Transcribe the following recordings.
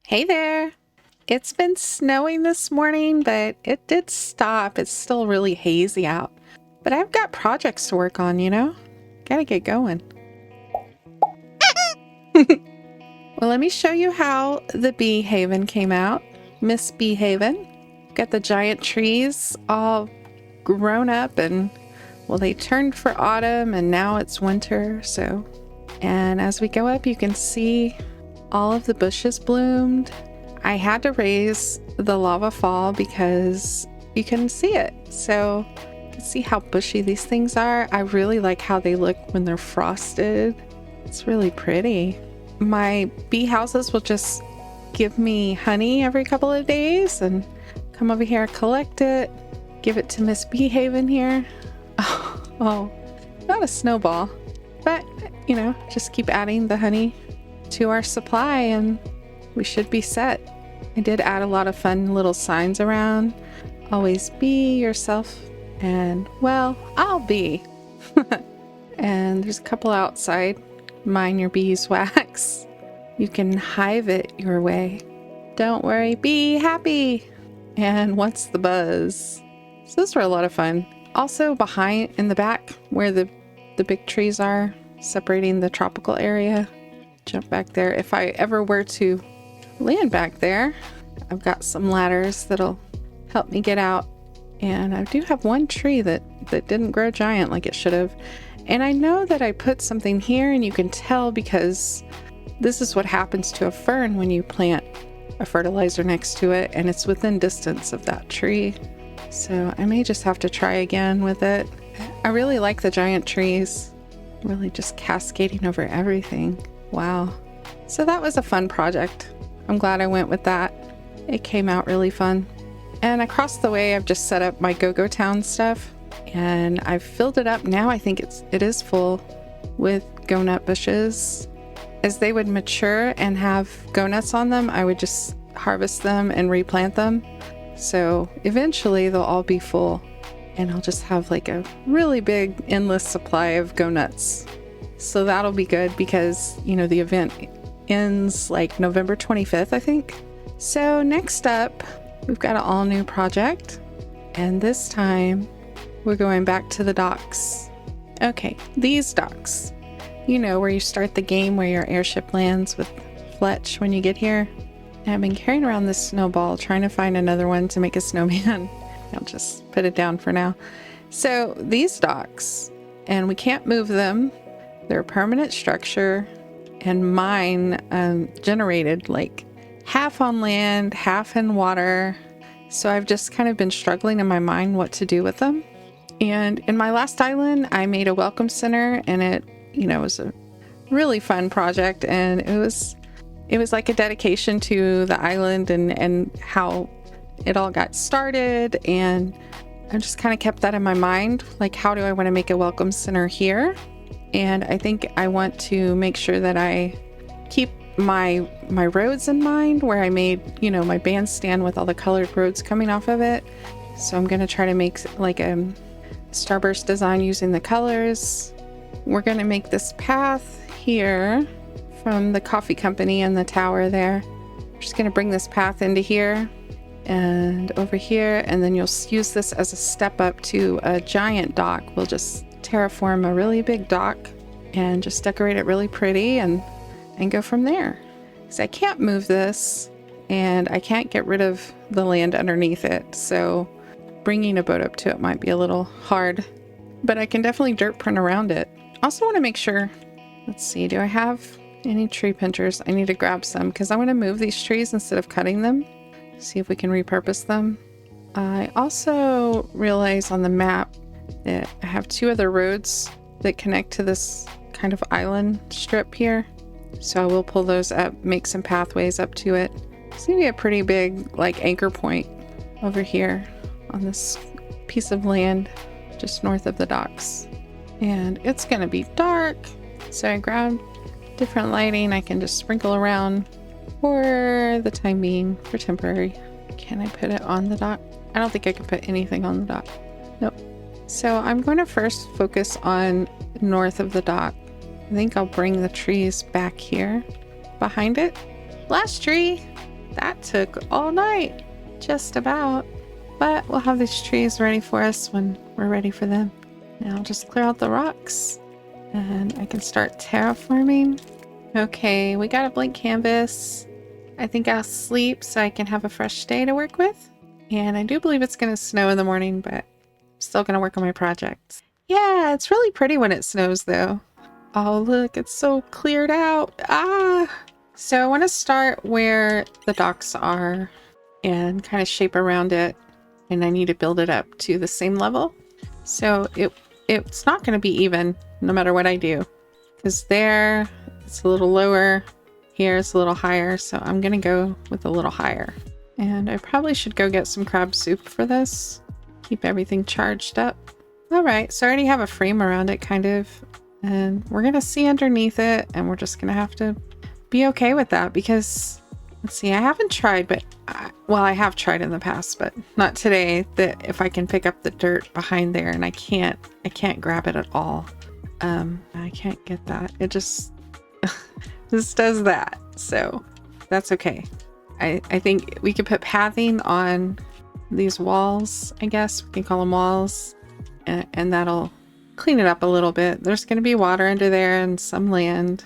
Hey there! It's been snowing this morning, but it did stop. It's still really hazy out. But I've got projects to work on, you know? Gotta get going. Well, let me show you how the bee haven came out. Miss Bee Haven. Got the giant trees all grown up and, well, they turned for autumn and now it's winter, so. And as we go up, you can see all of the bushes bloomed. I had to raise the lava fall because you couldn't see it. So you can see how bushy these things are. I really like how they look when they're frosted. It's really pretty. My bee houses will just give me honey every couple of days and come over here, collect it, give it to Miss Bee Haven here. Oh, not a snowball, but you know, just keep adding the honey to our supply and we should be set. I did add a lot of fun little signs around. Always be yourself and, well, I'll be. And there's a couple outside. Mind your beeswax. You can hive it your way. Don't worry, be happy. And what's the buzz? So those were a lot of fun. Also behind, in the back, where the big trees are, separating the tropical area. Jump back there. If I ever were to land back there, I've got some ladders that'll help me get out. And I do have one tree that didn't grow giant like it should have. And I know that I put something here, and you can tell because this is what happens to a fern when you plant a fertilizer next to it and it's within distance of that tree. So I may just have to try again with it. I really like the giant trees, really just cascading over everything. Wow. So that was a fun project. I'm glad I went with that. It came out really fun. And across the way, I've just set up my Go-Go Town stuff and I've filled it up. Now I think it is full with Gonut bushes. As they would mature and have Gonuts on them, I would just harvest them and replant them. So eventually they'll all be full and I'll just have like a really big endless supply of Gonuts. So that'll be good because, you know, the event ends like November 25th, I think. So next up, we've got an all new project. And this time we're going back to the docks. Okay, these docks. You know, where you start the game where your airship lands with Fletch when you get here. And I've been carrying around this snowball trying to find another one to make a snowman. I'll just put it down for now. So these docks, and we can't move them. They're a permanent structure, and mine generated like half on land, half in water. So I've just kind of been struggling in my mind what to do with them. And in my last island, I made a welcome center, and it, you know, was a really fun project, and it was like a dedication to the island and how it all got started. And I just kind of kept that in my mind, like, how do I want to make a welcome center here? And I think I want to make sure that I keep my roads in mind, where I made, you know, my bandstand with all the colored roads coming off of it. So I'm going to try to make like a starburst design using the colors. We're going to make this path here from the coffee company and the tower there. We're just going to bring this path into here and over here, and then you'll use this as a step up to a giant dock. We'll just terraform a really big dock and just decorate it really pretty and go from there. Because I can't move this and I can't get rid of the land underneath it, so bringing a boat up to it might be a little hard, but I can definitely dirt print around it. Also want to make sure, let's see, do I have any tree pinchers? I need to grab some because I want to move these trees instead of cutting them. See if we can repurpose them. I also realize on the map that I have two other roads that connect to this kind of island strip here. So I will pull those up, make some pathways up to it. It's gonna be a pretty big like anchor point over here on this piece of land just north of the docks. And it's gonna be dark, so I grabbed different lighting I can just sprinkle around for the time being, for temporary. Can I put it on the dock? I don't think I can put anything on the dock. Nope. So I'm going to first focus on north of the dock. I think I'll bring the trees back here behind it. Last tree. That took all night, just about. But we'll have these trees ready for us when we're ready for them. Now I'll just clear out the rocks and I can start terraforming. Okay, we got a blank canvas. I think I'll sleep so I can have a fresh day to work with. And I do believe it's going to snow in the morning, but I'm still going to work on my projects. Yeah, it's really pretty when it snows though. Oh, look, it's so cleared out. Ah! So I want to start where the docks are and kind of shape around it. And I need to build it up to the same level. So it's not going to be even no matter what I do. Because there, it's a little lower. Here, it's a little higher. So I'm going to go with a little higher. And I probably should go get some crab soup for this. Keep everything charged up. All right, so I already have a frame around it, kind of. And we're going to see underneath it. And we're just going to have to be okay with that because... Let's see, I haven't tried, but I have tried in the past, but not today, that if I can pick up the dirt behind there and I can't grab it at all. I can't get that. It just does that. So that's okay. I think we could put pathing on these walls, I guess we can call them walls, and that'll clean it up a little bit. There's going to be water under there and some land,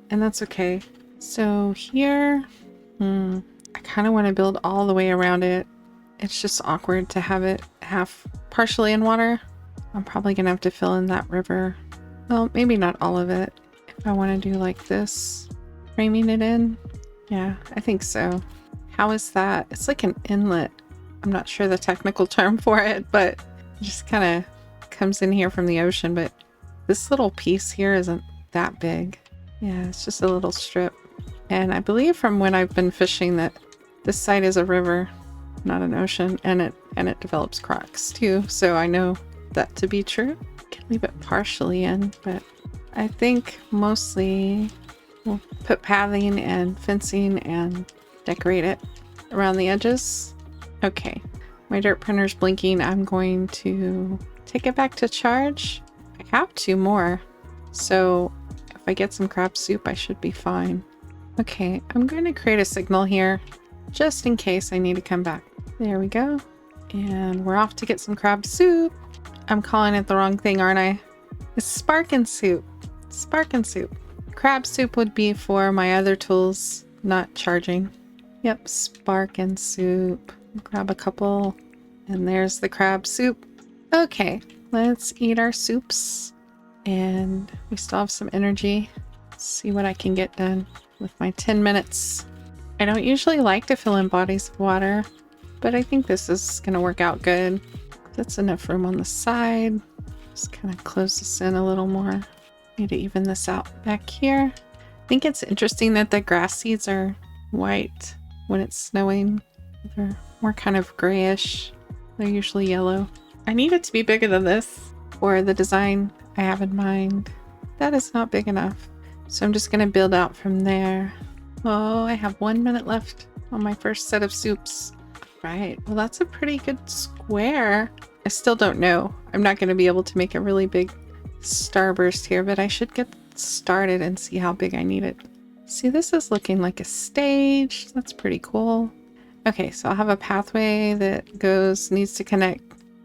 and that's okay. So here... I kind of want to build all the way around it. It's just awkward to have it half partially in water. I'm probably gonna have to fill in that river. Well, maybe not all of it. If I want to do like this, framing it in. Yeah, I think so. How is that? It's like an inlet. I'm not sure the technical term for it, but it just kind of comes in here from the ocean. But this little piece here isn't that big. Yeah, it's just a little strip. And I believe from when I've been fishing that this side is a river, not an ocean, and it develops crocs too. So I know that to be true. Can leave it partially in, but I think mostly we'll put pathing and fencing and decorate it around the edges. Okay, my dirt printer's blinking. I'm going to take it back to charge. I have 2 more, so if I get some crab soup, I should be fine. Okay, I'm going to create a signal here just in case I need to come back. There we go. And we're off to get some crab soup. I'm calling it the wrong thing, aren't I? It's sparkin' soup. Sparkin' soup. Crab soup would be for my other tools, not charging. Yep, sparkin' soup. Grab a couple. And there's the crab soup. Okay, let's eat our soups. And we still have some energy. Let's see what I can get done with my 10 minutes. I don't usually like to fill in bodies of water, but I think this is going to work out good. That's enough room on the side. Just kind of close this in a little more. Need to even this out back here. I think it's interesting that the grass seeds are white when it's snowing. They're more kind of grayish. They're usually yellow. I need it to be bigger than this for the design I have in mind. That is not big enough. So I'm just going to build out from there. Oh, I have 1 minute left on my first set of soups. Right, well that's a pretty good square. I still don't know. I'm not going to be able to make a really big starburst here, but I should get started and see how big I need it. See, this is looking like a stage. That's pretty cool. Okay, so I'll have a pathway that needs to connect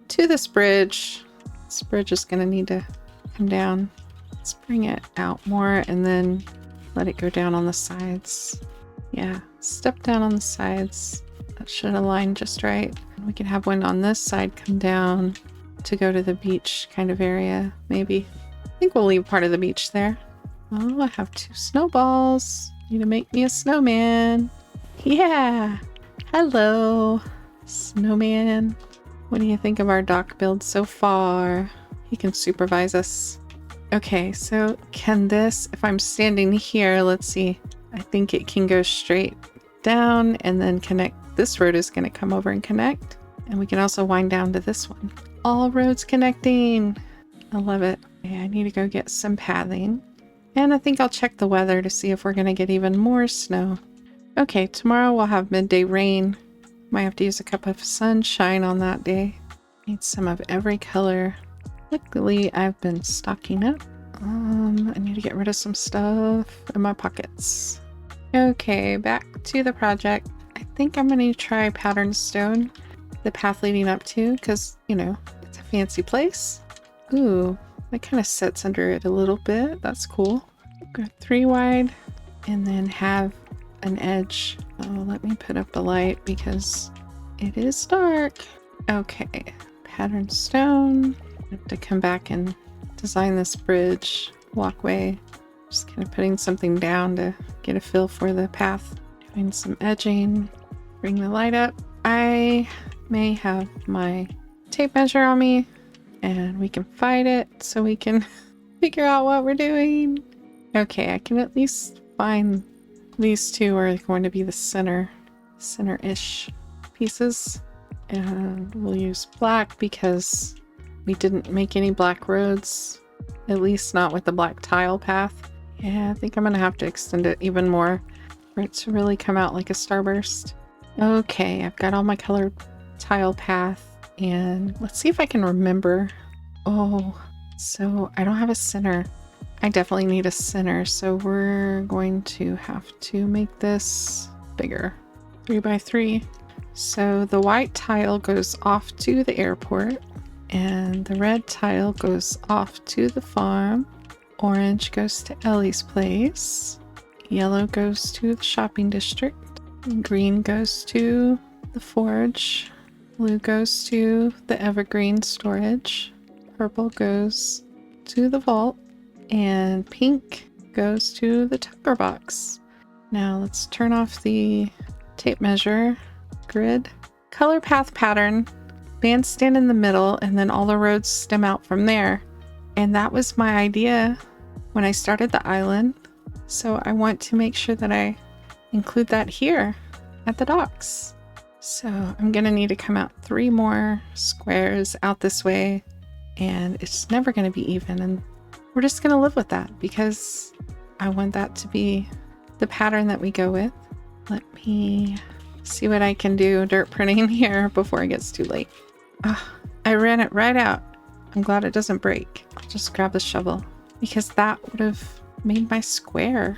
to this bridge. This bridge is going to need to come down. Let's bring it out more and then let it go down on the sides. Yeah, step down on the sides. That should align just right. We can have one on this side come down to go to the beach kind of area, maybe. I think we'll leave part of the beach there. Oh, I have 2 snowballs. Need to make me a snowman. Yeah. Hello, snowman. What do you think of our dock build so far? He can supervise us. Okay, so can this, if I'm standing here, let's see. I think it can go straight down and then connect. This road is going to come over and connect. And we can also wind down to this one. All roads connecting. I love it. Okay, I need to go get some pathing. And I think I'll check the weather to see if we're going to get even more snow. Okay, tomorrow we'll have midday rain. Might have to use a cup of sunshine on that day. Need some of every color. Luckily, I've been stocking up. I need to get rid of some stuff in my pockets. Okay, back to the project. I think I'm going to try pattern stone, the path leading up to, because, you know, it's a fancy place. Ooh, that kind of sets under it a little bit. That's cool. Go 3 wide and then have an edge. Oh, let me put up the light because it is dark. Okay, pattern stone. I have to come back and design this bridge walkway. Just kind of putting something down to get a feel for the path. Doing some edging. Bring the light up. I may have my tape measure on me and we can fight it so we can figure out what we're doing. Okay, I can at least find these two are going to be the center-ish pieces. And we'll use black because we didn't make any black roads, at least not with the black tile path. Yeah, I think I'm gonna have to extend it even more for it to really come out like a starburst. Okay, I've got all my colored tile path, and let's see if I can remember. Oh, so I don't have a center. I definitely need a center, so we're going to have to make this bigger. 3 by 3. So the white tile goes off to the airport, and the red tile goes off to the farm. Orange goes to Ellie's place. Yellow goes to the shopping district. Green goes to the forge. Blue goes to the evergreen storage. Purple goes to the vault. And pink goes to the tucker box. Now let's turn off the tape measure grid. Color path pattern. Bandstand in the middle, and then all the roads stem out from there. And that was my idea when I started the island. So I want to make sure that I include that here at the docks. So I'm gonna need to come out 3 more squares out this way, and it's never gonna be even. And we're just gonna live with that because I want that to be the pattern that we go with. Let me see what I can do dirt printing here before it gets too late. I ran it right out. I'm glad it doesn't break. I'll just grab the shovel because that would have made my square.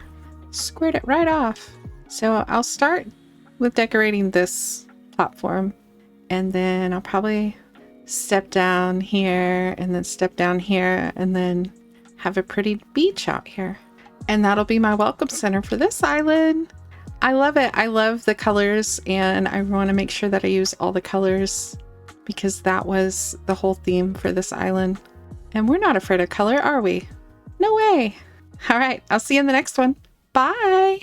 Squared it right off. So I'll start with decorating this platform, and then I'll probably step down here and then step down here and then have a pretty beach out here. And that'll be my welcome center for this island. I love it. I love the colors, and I want to make sure that I use all the colors because that was the whole theme for this island. And we're not afraid of color, are we? No way. All right, I'll see you in the next one. Bye.